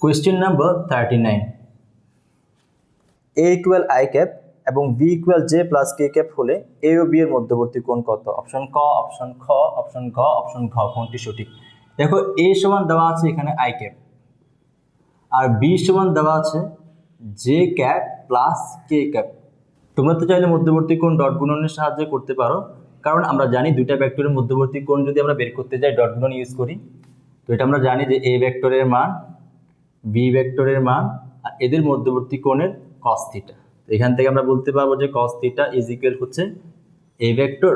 Question number 39, a equal I cap এবং b equal J plus k cap হলে a O b এর মধ্যবর্তী কোণ কত? অপশন ক, অপশন খ, অপশন ঘ, অপশন ঘ, কোনটি সঠিক? দেখো a সমান দেওয়া আছে এখানে আই ক্যাপ আর b সমান দেওয়া আছে J cap plus k cap. তোমরা তো চাইলে মধ্যবর্তী কোণ ডট গুণনের সাহায্যে করতে পারো, কারণ আমরা জানি দুইটা ভেক্টরের মধ্যবর্তী কোণ যদি আমরা বের করতে যাই ডট গুণন ইউজ করি, তো এটা আমরা জানি যে a ভেক্টরের মান b ভেক্টরের মান আর এদের মধ্যবর্তী কোণের cos থিটা। তো এখান থেকে আমরা বলতে পারবো যে cos থিটা ইজ ইকুয়াল হচ্ছে a vector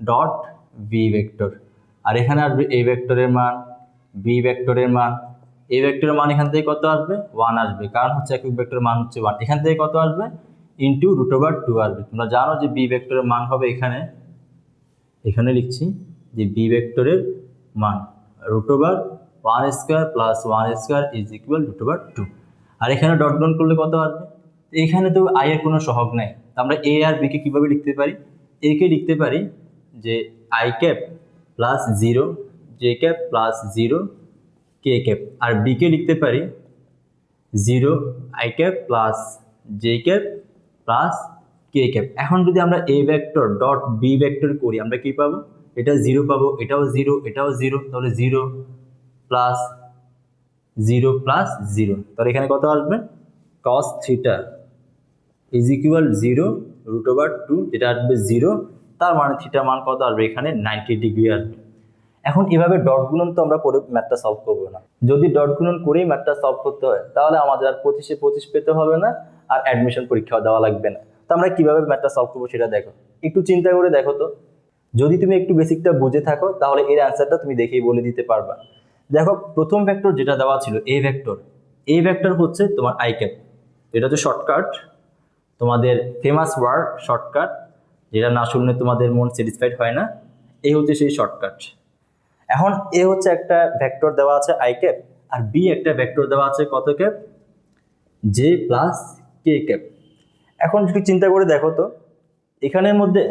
dot b vector, আর এখানে আসবে a ভেক্টরের মান, b ভেক্টরের মান। a ভেক্টরের মান এখান থেকে কত আসবে? 1 আসবে, কারণ হচ্ছে একক ভেক্টরের মান হচ্ছে 1। এখান থেকে কত আসবে? ইন্টু √2 আসবে। তোমরা জানো যে b ভেক্টরের মান হবে এখানে লিখছি যে b ভেক্টরের মান √1² প্লাস 1² ইজ ইকুয়াল √2। আর এখানে ডট গুণ করলে কত আসবে? এখানে তো আই এর কোনো সহগ নাই, আমরা এ আর বি কে কীভাবে লিখতে পারি? এ কে লিখতে পারি যে i cap plus 0 j cap plus 0 k cap, আর বি কে লিখতে পারি 0 i cap plus j cap plus k cap. এখন যদি আমরা a vector dot b vector করি আমরা কি পাবো? এটা 0 পাবো, এটাও 0, এটাও 0, তাহলে 0 প্লাস 0 প্লাস 0, তাহলে এখানে কত আসবে? cos থিটা ইজ ইকুয়াল 0 √2, যেটা আসবে 0, তার মানে থিটা মান কত আসবে? এখানে 90 ডিগ্রি আসবে। এখন এভাবে ডট গুণন তো আমরা করে ম্যাথটা সলভ করবো না। যদি ডট গুণন করেই ম্যাথটা সলভ করতে হয় তাহলে আমাদের আর 25-25 পেতে হবে না, আর অ্যাডমিশন পরীক্ষাও দেওয়া লাগবে না। তো আমরা কিভাবে ম্যাথটা সলভ করবো সেটা দেখো, একটু চিন্তা করে দেখো তো। যদি তুমি একটু বেসিকটা বুঝে থাকো তাহলে এর অ্যান্সারটা তুমি দেখেই বলে দিতে পারবা। দেখো প্রথম ভেক্টর যেটা দেওয়া ছিল এ ভেক্টর হচ্ছে তোমার আই ক্যাপ, এটা হচ্ছে শর্টকাট, তোমাদের ফেমাস ওয়ার্ড শর্টকাট, যেটা না শুনলে তোমাদের মন স্যাটিসফাইড হয় না। এই হচ্ছে সেই শর্টকাট। এখন এ হচ্ছে একটা ভেক্টর দেওয়া আছে আই ক্যাপ, আর বি একটা ভেক্টর দেওয়া আছে কত cap? J plus k cap. এখন যদি চিন্তা করে দেখো তো এখানের মধ্যে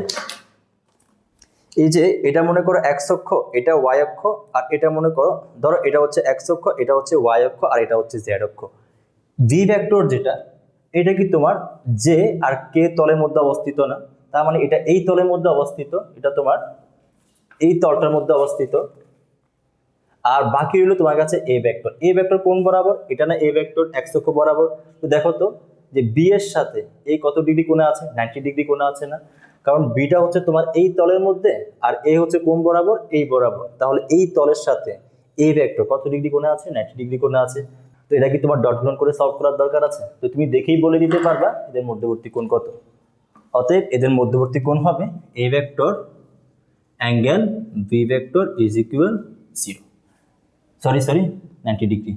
এই যে এটা মনে করো এক্স অক্ষ, এটা ওয়াই অক্ষ, আর এটা মনে করো ধরো এটা হচ্ছে এক্স অক্ষ, এটা হচ্ছে ওয়াই অক্ষ, আর এটা হচ্ছে জেড অক্ষ। বি ভেক্টর যেটা, এটা কি তোমার জে আর কে তলের মধ্যে অবস্থিত না? তার মানে এটা এই তলের মধ্যে অবস্থিত, এটা তোমার এই তলটার মধ্যে অবস্থিত, আর বাকি রইল তোমার কাছে এ ভেক্টর। এ ভেক্টর কোন বরাবর? এটা না এ ভেক্টর এক্স অক্ষ বরাবর। তো দেখো তো যে বি এর সাথে এই কত ডিগ্রি কোণে আছে? 90 ডিগ্রি কোণে আছে না? কারণ বিটা হচ্ছে তোমার এই তলের মধ্যে, আর এ হচ্ছে কোন বরাবর? এই বরাবর। তাহলে এই তলের সাথে এ ভেক্টর কত ডিগ্রি কোণে আছে? 90 ডিগ্রি কোণে আছে। তো এটা কি তোমার ডট গুণ করে সলভ করার দরকার আছে? তো তুমি দেখেই বলে দিতে পারবা এদের মধ্যবর্তী কোণ কত। অতএব এদের মধ্যবর্তী কোণ হবে A vector angle B vector is equal 0, sorry 90 degree.